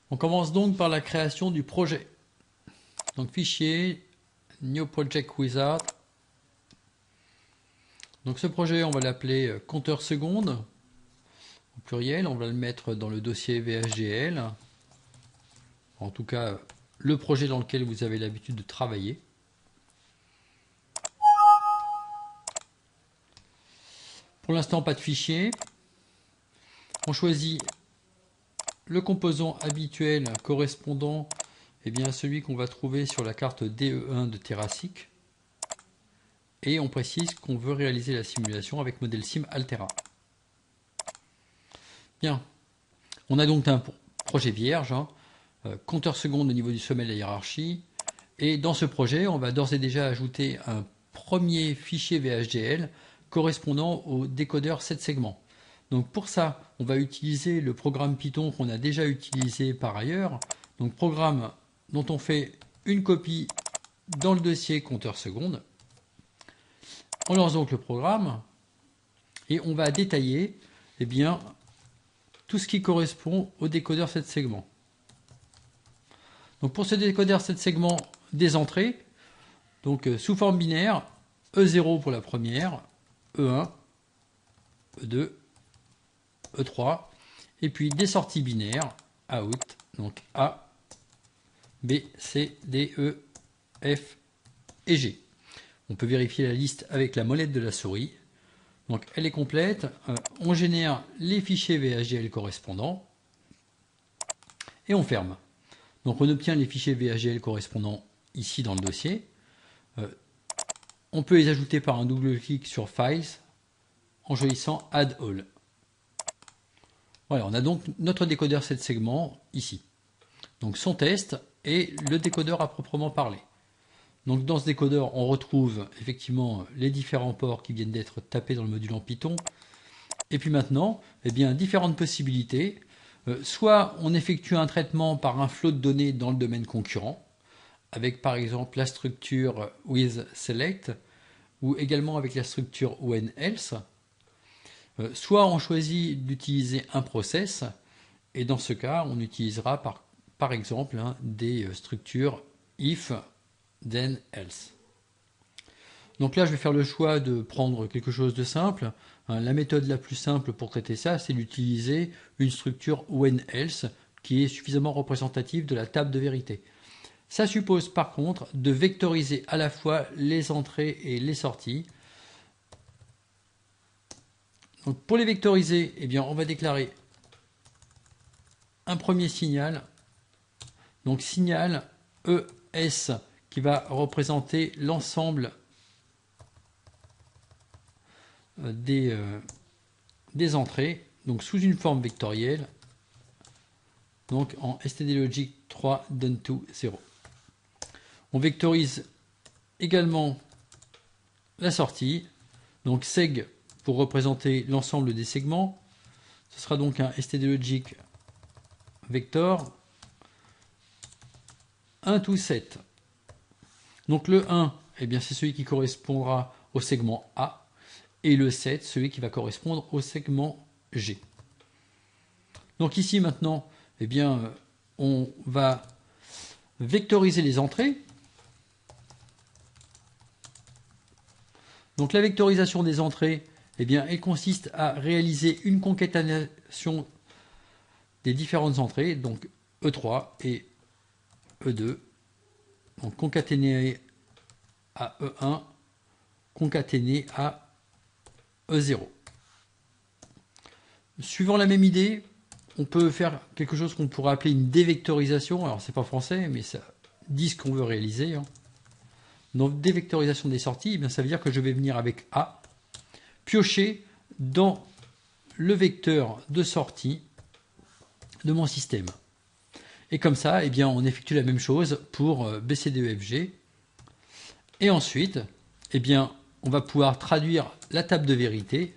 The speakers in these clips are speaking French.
On commence donc par la création du projet. Donc fichier, New Project Wizard. Donc ce projet, on va l'appeler compteur seconde, au pluriel. On va le mettre dans le dossier VHDL. En tout cas, le projet dans lequel vous avez l'habitude de travailler. Pour l'instant, pas de fichier. On choisit le composant habituel correspondant à celui qu'on va trouver sur la carte DE1 de Terrasic. Et on précise qu'on veut réaliser la simulation avec modèle sim Altera. Bien, on a donc un projet vierge, compteur seconde au niveau du sommet de la hiérarchie. Et dans ce projet, on va d'ores et déjà ajouter un premier fichier VHDL correspondant au décodeur 7 segments. Donc pour ça, on va utiliser le programme Python qu'on a déjà utilisé par ailleurs. Donc programme dont on fait une copie dans le dossier compteur seconde. On lance donc le programme et on va détailler tout ce qui correspond au décodeur 7 segments. Donc pour ce décodeur 7 segments, des entrées, donc sous forme binaire, E0 pour la première, E1, E2, E3, et puis des sorties binaires, out, donc A, B, C, D, E, F et G. On peut vérifier la liste avec la molette de la souris. Donc elle est complète. On génère les fichiers VHDL correspondants et on ferme. Donc on obtient les fichiers VHDL correspondants ici dans le dossier. On peut les ajouter par un double clic sur Files en choisissant Add All. Voilà, on a donc notre décodeur 7 segments ici. Donc son test et le décodeur à proprement parler. Donc dans ce décodeur, on retrouve effectivement les différents ports qui viennent d'être tapés dans le module en Python. Et puis maintenant, différentes possibilités. Soit on effectue un traitement par un flot de données dans le domaine concurrent, avec par exemple la structure withSelect, ou également avec la structure whenElse. Soit on choisit d'utiliser un process, et dans ce cas, on utilisera par exemple des structures if, then, else. Donc là, je vais faire le choix de prendre quelque chose de simple. La méthode la plus simple pour traiter ça, c'est d'utiliser une structure whenElse qui est suffisamment représentative de la table de vérité. Ça suppose par contre de vectoriser à la fois les entrées et les sorties. Donc pour les vectoriser, on va déclarer un premier signal. Donc signal ES qui va représenter l'ensemble des entrées, donc sous une forme vectorielle, donc en stdlogic 3 done to 0. On vectorise également la sortie, donc seg pour représenter l'ensemble des segments. Ce sera donc un stdlogic vector 1 to 7. Donc le 1, c'est celui qui correspondra au segment A, et le 7, celui qui va correspondre au segment G. Donc ici maintenant, on va vectoriser les entrées. Donc la vectorisation des entrées, elle consiste à réaliser une concaténation des différentes entrées, donc E3 et E2, donc concaténé à E1, concaténé à E0. Suivant la même idée, on peut faire quelque chose qu'on pourrait appeler une dévectorisation. Alors c'est pas français, mais ça dit ce qu'on veut réaliser. Donc dévectorisation des sorties, ça veut dire que je vais venir avec A, piocher dans le vecteur de sortie de mon système. Et comme ça, on effectue la même chose pour BCDEFG. Et ensuite, on va pouvoir traduire la table de vérité.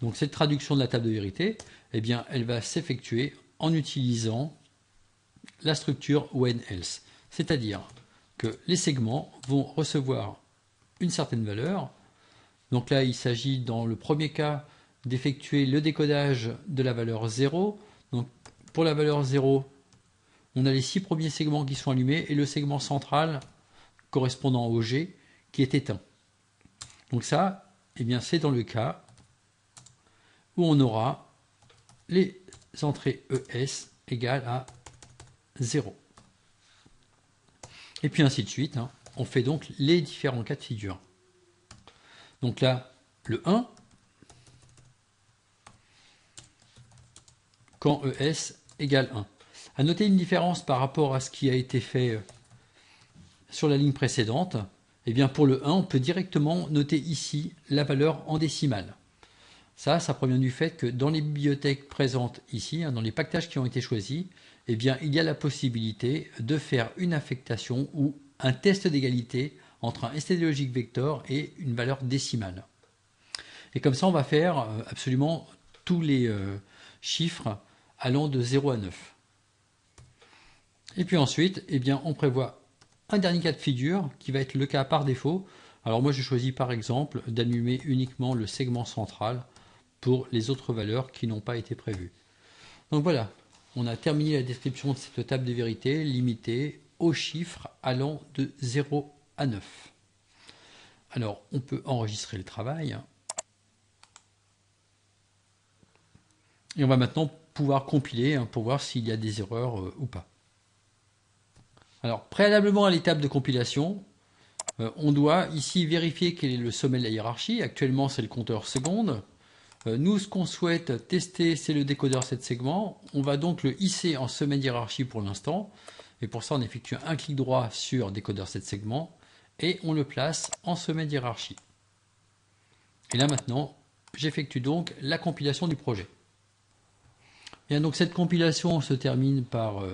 Donc cette traduction de la table de vérité, elle va s'effectuer en utilisant la structure whenElse. C'est-à-dire que les segments vont recevoir une certaine valeur. Donc là, il s'agit dans le premier cas d'effectuer le décodage de la valeur 0. Donc pour la valeur 0, on a les 6 premiers segments qui sont allumés et le segment central correspondant au G qui est éteint. Donc ça, eh bien, c'est dans le cas où on aura les entrées ES égales à 0. Et puis ainsi de suite, hein. On fait donc les différents cas de figure. Donc là, le 1, quand ES égale 1. À noter une différence par rapport à ce qui a été fait sur la ligne précédente. Eh bien pour le 1, on peut directement noter ici la valeur en décimale. Ça provient du fait que dans les bibliothèques présentes ici, hein, dans les packages qui ont été choisis, eh bien, il y a la possibilité de faire une affectation ou un test d'égalité entre un std logic vector et une valeur décimale. Et comme ça, on va faire absolument tous les chiffres allant de 0 à 9. Et puis ensuite, eh bien, on prévoit un dernier cas de figure qui va être le cas par défaut. Alors moi, je choisis par exemple d'allumer uniquement le segment central pour les autres valeurs qui n'ont pas été prévues. Donc voilà, on a terminé la description de cette table de vérité limitée aux chiffres allant de 0 à 9. Alors, on peut enregistrer le travail. Et on va maintenant pouvoir compiler pour voir s'il y a des erreurs ou pas. Alors, préalablement à l'étape de compilation, on doit ici vérifier quel est le sommet de la hiérarchie. Actuellement, c'est le compteur seconde. Nous, ce qu'on souhaite tester, c'est le décodeur 7 segments. On va donc le hisser en sommet de hiérarchie pour l'instant. Et pour ça, on effectue un clic droit sur décodeur 7 segments et on le place en sommet de hiérarchie. Et là maintenant, j'effectue donc la compilation du projet. Bien, donc cette compilation se termine par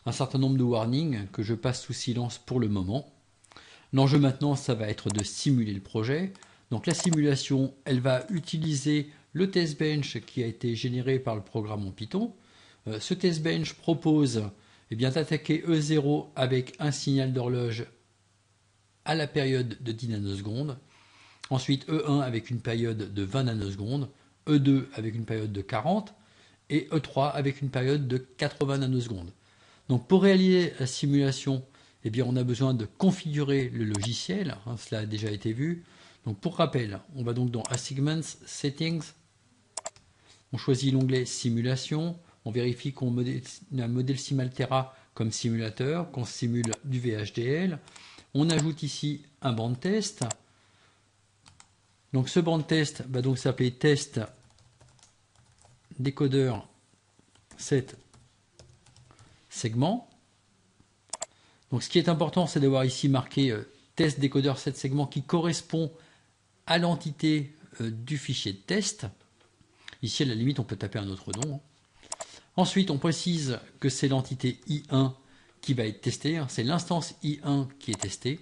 un certain nombre de warnings que je passe sous silence pour le moment. L'enjeu maintenant, ça va être de simuler le projet. Donc la simulation, elle va utiliser le test bench qui a été généré par le programme en Python. Ce test bench propose d'attaquer E0 avec un signal d'horloge à la période de 10 nanosecondes. Ensuite E1 avec une période de 20 nanosecondes. E2 avec une période de 40 et E3 avec une période de 80 nanosecondes. Donc pour réaliser la simulation, on a besoin de configurer le logiciel, cela a déjà été vu. Donc pour rappel, on va donc dans Assignments, Settings, on choisit l'onglet Simulation, on vérifie qu'on a un modèle Simaltera comme simulateur, qu'on simule du VHDL. On ajoute ici un banc de test. Donc ce banc de test va donc s'appeler test décodeur 7 segments. Donc ce qui est important, c'est d'avoir ici marqué test décodeur 7 segments qui correspond à l'entité du fichier de test. Ici, à la limite, on peut taper un autre nom. Ensuite, on précise que c'est l'entité I1 qui va être testée. C'est l'instance I1 qui est testée.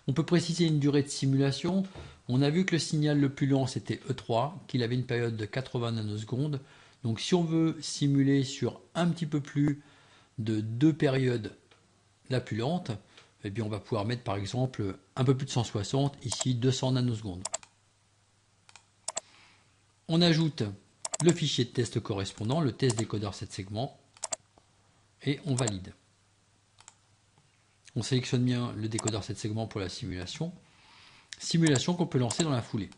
On peut préciser une durée de simulation. On a vu que le signal le plus lent, c'était E3, qu'il avait une période de 80 nanosecondes. Donc si on veut simuler sur un petit peu plus de 2 périodes la plus lente, on va pouvoir mettre par exemple un peu plus de 160, ici 200 nanosecondes. On ajoute le fichier de test correspondant, le test décodeur 7 segments, et on valide. On sélectionne bien le décodeur 7 segments pour la simulation. Simulation qu'on peut lancer dans la foulée.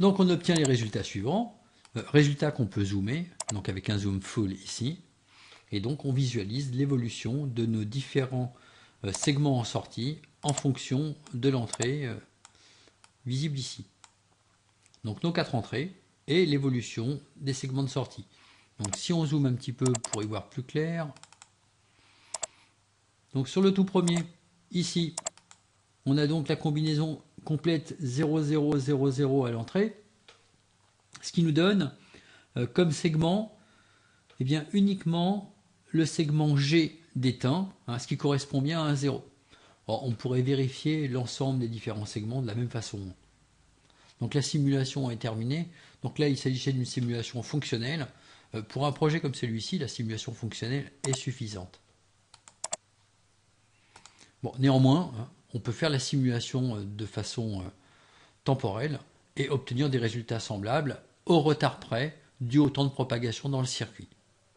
Donc on obtient les résultats suivants. Résultats qu'on peut zoomer, donc avec un zoom full ici. Et donc on visualise l'évolution de nos différents segments en sortie en fonction de l'entrée visible ici. Donc nos 4 entrées et l'évolution des segments de sortie. Donc si on zoome un petit peu pour y voir plus clair. Donc sur le tout premier, ici, on a donc la combinaison complète 0000 à l'entrée. Ce qui nous donne comme segment uniquement le segment G d'éteint, ce qui correspond bien à un 0. Alors, on pourrait vérifier l'ensemble des différents segments de la même façon. Donc la simulation est terminée. Donc là, il s'agissait d'une simulation fonctionnelle. Pour un projet comme celui-ci, la simulation fonctionnelle est suffisante. Bon, néanmoins, on peut faire la simulation de façon temporelle et obtenir des résultats semblables au retard près dû au temps de propagation dans le circuit.